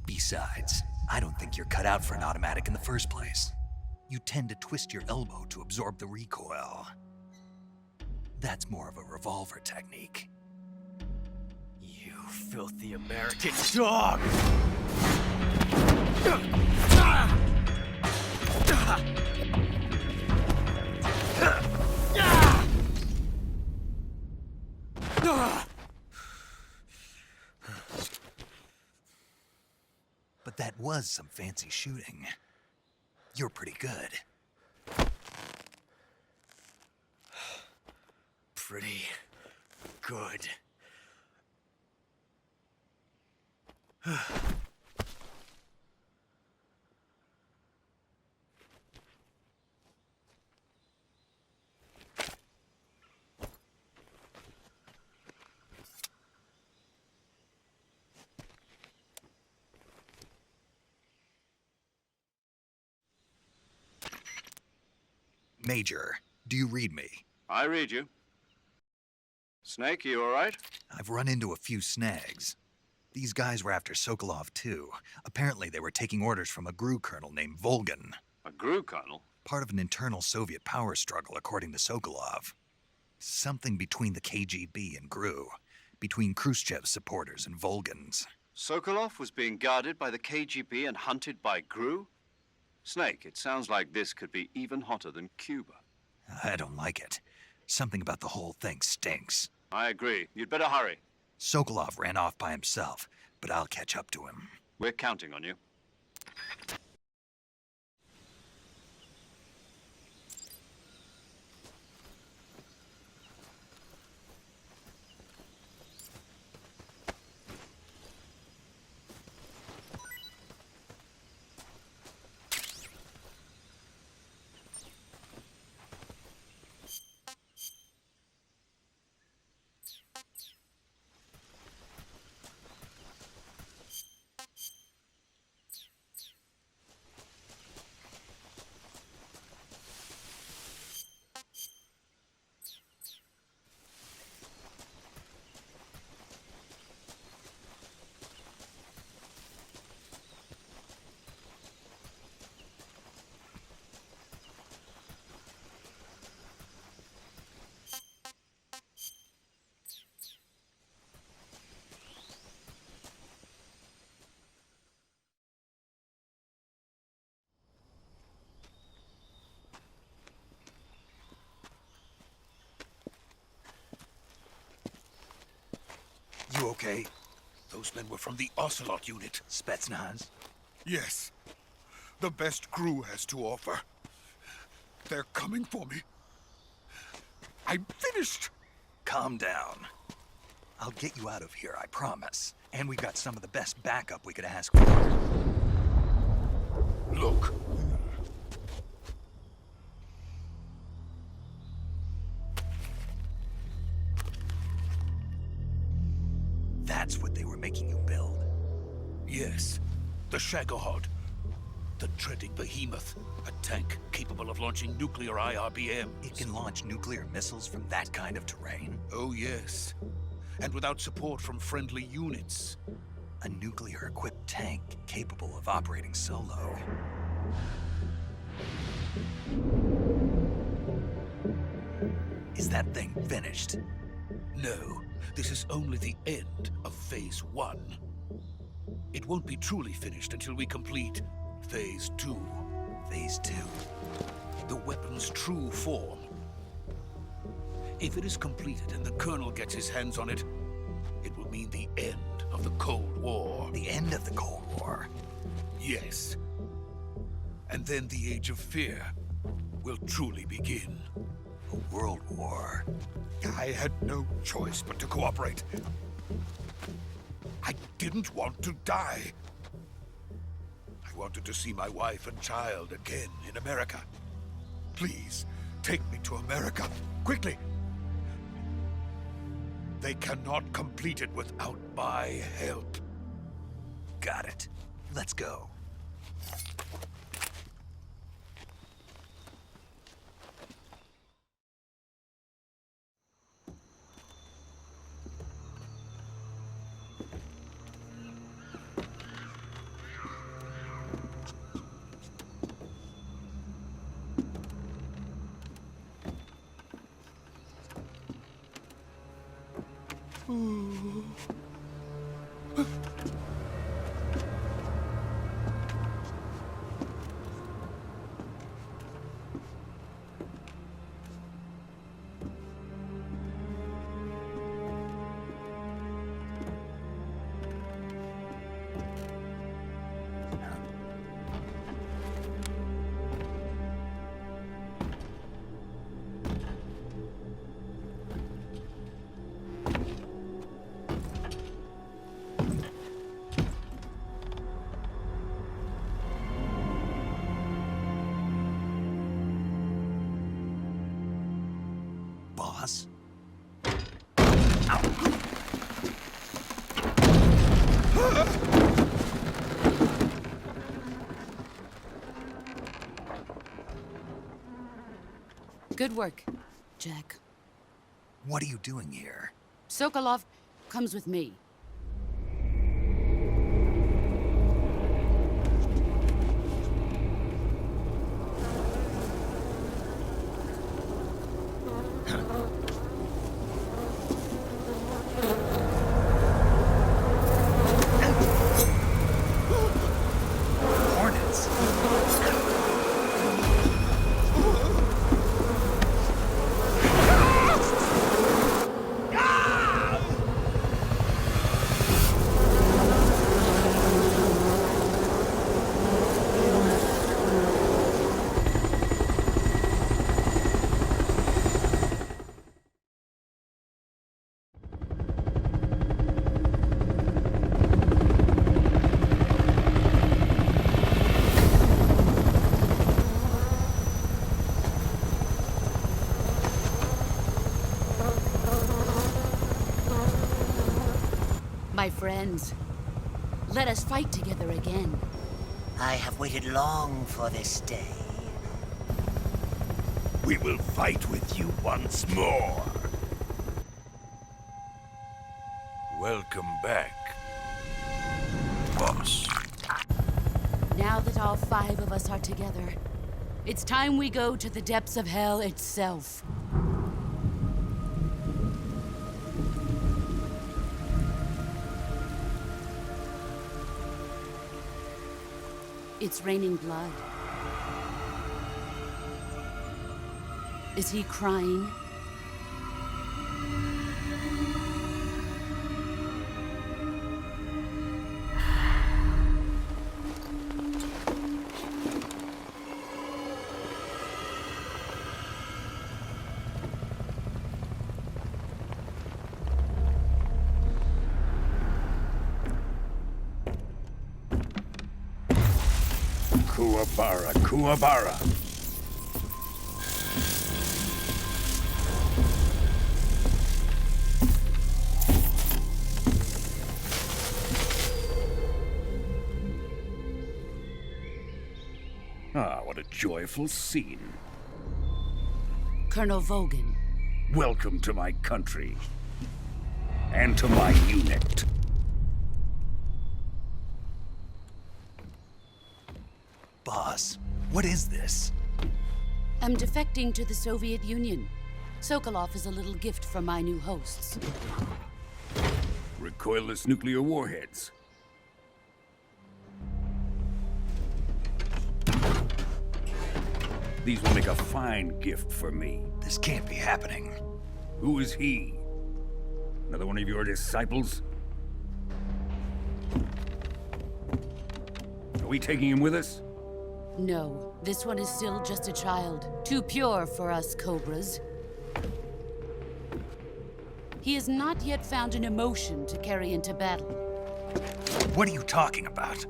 Besides, I don't think you're cut out for an automatic in the first place. You tend to twist your elbow to absorb the recoil. That's more of a revolver technique. You filthy American dog! But that was some fancy shooting. You're pretty good. Pretty good. Major, do you read me? I read you. Snake, you all right? I've run into a few snags. These guys were after Sokolov, too. Apparently, they were taking orders from a GRU colonel named Volgan. A GRU colonel? Part of an internal Soviet power struggle, according to Sokolov. Something between the KGB and GRU. Between Khrushchev's supporters and Volgan's. Sokolov was being guarded by the KGB and hunted by GRU? Snake, it sounds like this could be even hotter than Cuba. I don't like it. Something about the whole thing stinks. I agree. You'd better hurry. Sokolov ran off by himself, but I'll catch up to him. We're counting on you. You okay? Those men were from the Ocelot unit. Spetsnaz? Yes. The best GRU has to offer. They're coming for me. I'm finished. Calm down. I'll get you out of here, I promise. And we've got some of the best backup we could ask for. Look. That's what they were making you build? Yes. The Shagohod. The treading behemoth. A tank capable of launching nuclear IRBMs. It can launch nuclear missiles from that kind of terrain? Oh, yes. And without support from friendly units. A nuclear-equipped tank capable of operating solo. Is that thing finished? No. This is only the end of Phase 1. It won't be truly finished until we complete Phase 2. Phase 2? The weapon's true form. If it is completed and the Colonel gets his hands on it, it will mean the end of the Cold War. The end of the Cold War? Yes. And then the Age of Fear will truly begin. A world war? I had no choice but to cooperate. I didn't want to die. I wanted to see my wife and child again in America. Please, take me to America, quickly. They cannot complete it without my help. Got it. Let's go. Boss? Good work, Jack. What are you doing here? Sokolov comes with me. Hornets. My friends, let us fight together again. I have waited long for this day. We will fight with you once more. Welcome back, boss. Now that all 5 of us are together, it's time we go to the depths of hell itself. It's raining blood. Is he crying? Kuwabara, Kuwabara. Ah, what a joyful scene. Colonel Vogan. Welcome to my country. And to my unit. Boss, what is this? I'm defecting to the Soviet Union. Sokolov is a little gift from my new hosts. Recoilless nuclear warheads. These will make a fine gift for me. This can't be happening. Who is he? Another one of your disciples? Are we taking him with us? No, this one is still just a child. Too pure for us Cobras. He has not yet found an emotion to carry into battle. What are you talking about?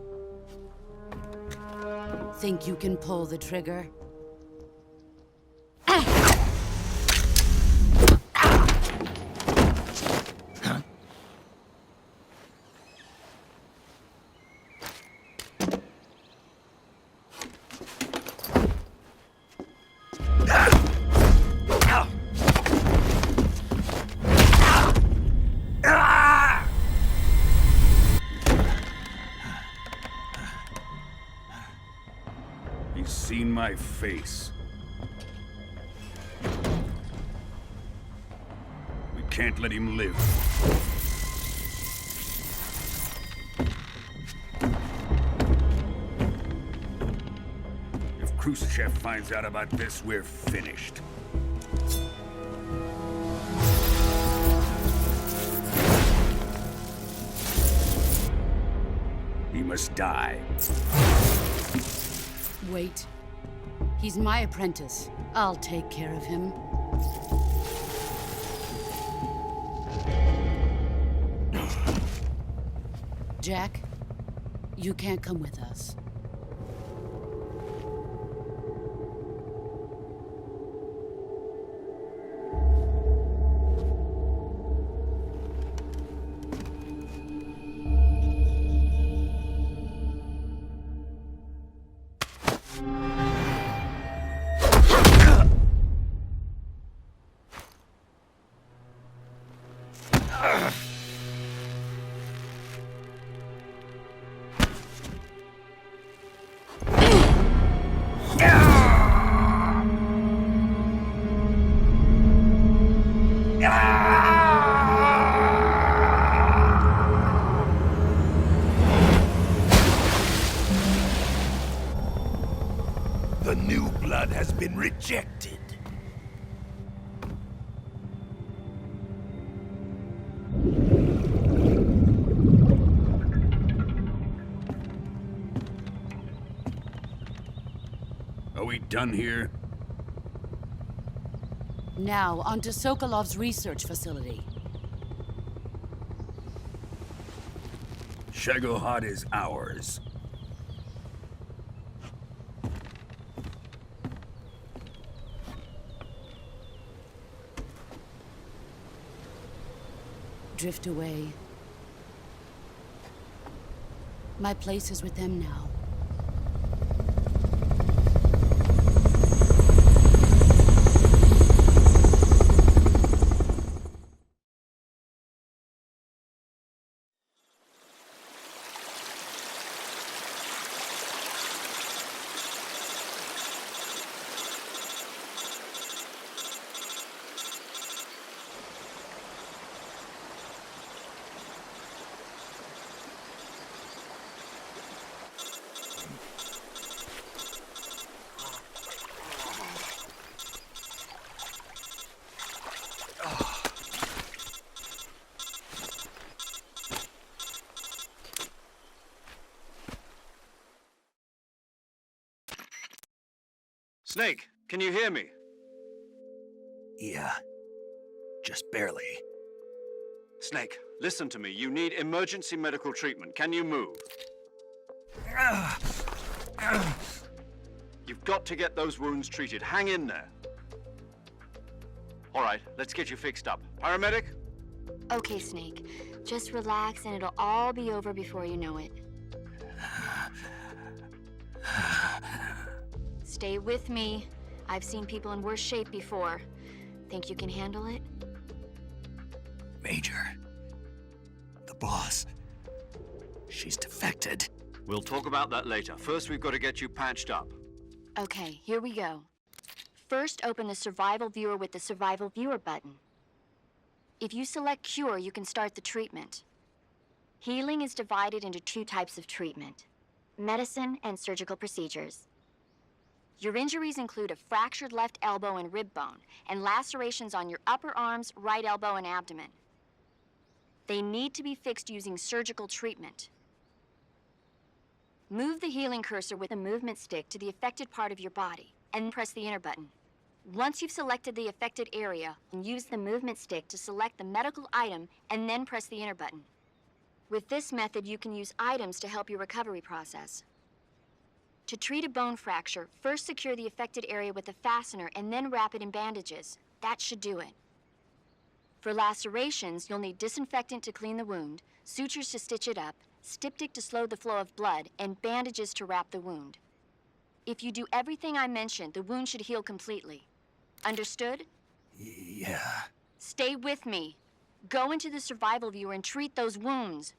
Think you can pull the trigger? He's seen my face. We can't let him live. If Khrushchev finds out about this, we're finished. He must die. Wait. He's my apprentice. I'll take care of him. Jack, you can't come with us. has been rejected. Are we done here? Now, on to Sokolov's research facility. Shagohod is ours. Drift away. My place is with them now. Snake, can you hear me? Yeah. Just barely. Snake, listen to me. You need emergency medical treatment. Can you move? You've got to get those wounds treated. Hang in there. All right, let's get you fixed up. Paramedic? Okay, Snake. Just relax and it'll all be over before you know it. Stay with me. I've seen people in worse shape before. Think you can handle it? Major. The boss. She's defected. We'll talk about that later. First, we've got to get you patched up. Okay, here we go. First, open the Survival Viewer with the Survival Viewer button. If you select Cure, you can start the treatment. Healing is divided into two types of treatment: medicine and surgical procedures. Your injuries include a fractured left elbow and rib bone, and lacerations on your upper arms, right elbow, and abdomen. They need to be fixed using surgical treatment. Move the healing cursor with the movement stick to the affected part of your body, and press the enter button. Once you've selected the affected area, use the movement stick to select the medical item, and then press the enter button. With this method, you can use items to help your recovery process. To treat a bone fracture, first secure the affected area with a fastener and then wrap it in bandages. That should do it. For lacerations, you'll need disinfectant to clean the wound, sutures to stitch it up, styptic to slow the flow of blood, and bandages to wrap the wound. If you do everything I mentioned, the wound should heal completely. Understood? Yeah. Stay with me. Go into the Survival Viewer and treat those wounds.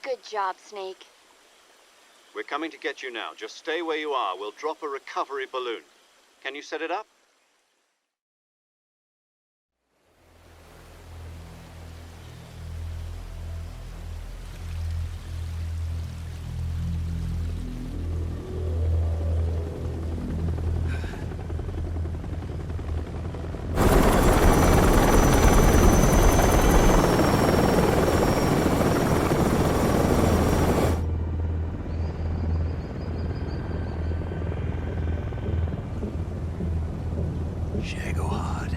Good job, Snake. We're coming to get you now. Just stay where you are. We'll drop a recovery balloon. Can you set it up? Shagohod.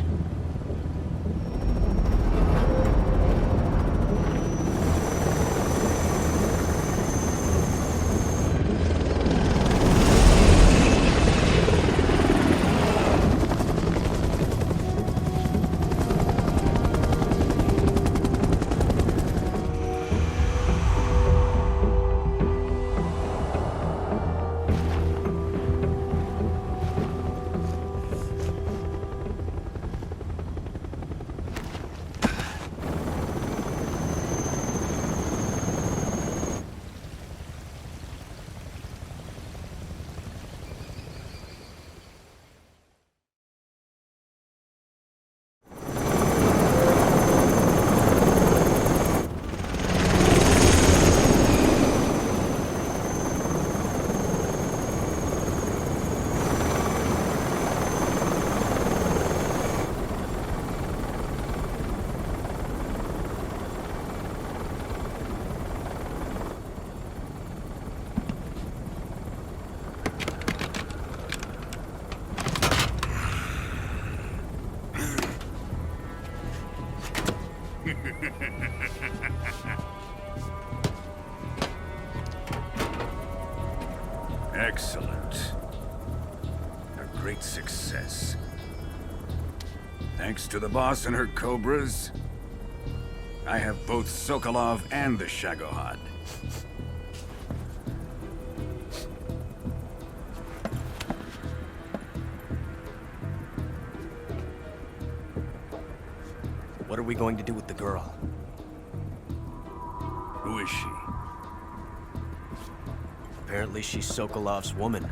Excellent. A great success. Thanks to the boss and her cobras, I have both Sokolov and the Shagohod. What are we going to do with the girl? Who is she? Apparently she's Sokolov's woman.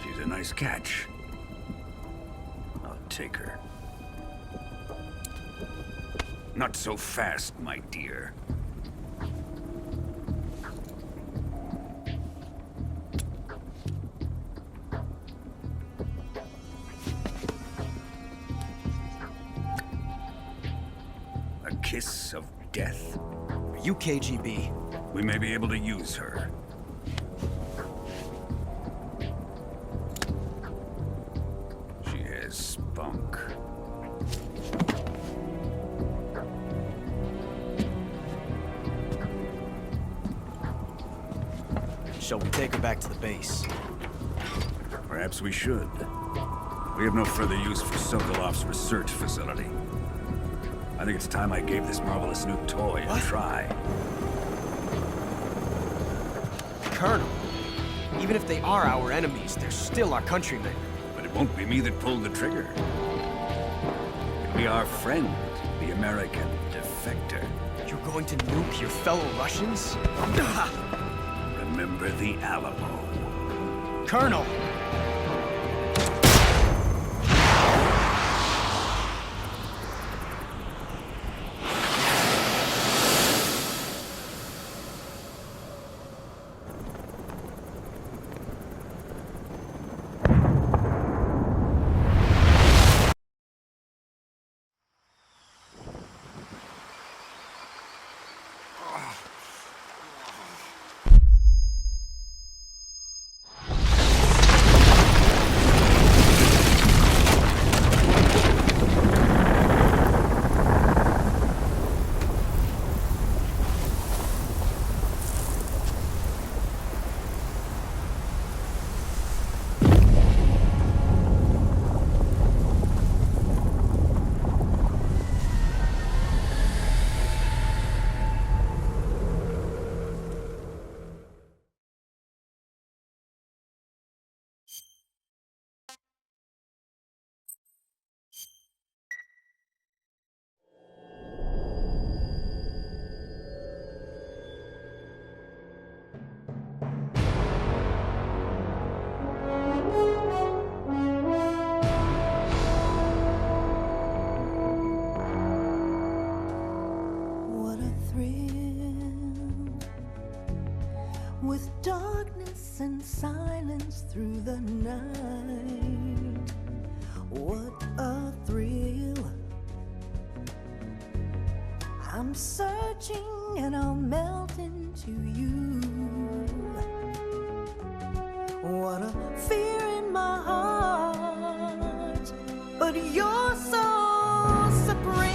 She's a nice catch. I'll take her. Not so fast, my dear. A kiss of death? Are you KGB? We may be able to use her. She has spunk. Shall we take her back to the base? Perhaps we should. We have no further use for Sokolov's research facility. I think it's time I gave this marvelous new toy a try. Colonel, even if they are our enemies, they're still our countrymen. But it won't be me that pulled the trigger. It'll be our friend, the American defector. You're going to nuke your fellow Russians? Remember the Alamo. Colonel! thrill with darkness and silence through the night. What a thrill. I'm searching and I'll melt into you. What a fear in my heart, but you're so supreme.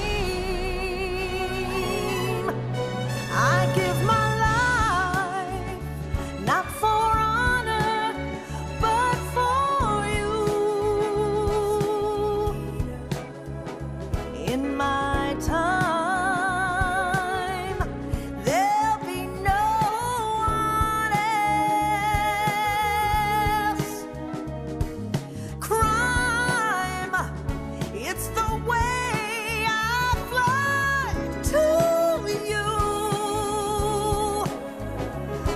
I give my life, not for honor, but for you. In my time, there'll be no one else. Crime, it's the way I fly to you.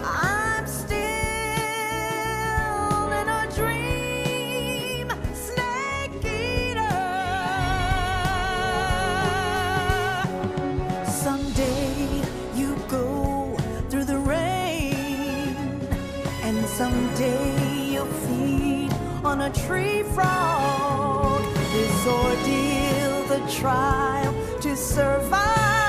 I'm still in a dream, snake eater. Someday you go through the rain, and someday you'll feed on a tree frog. This ordeal, the trial to survive.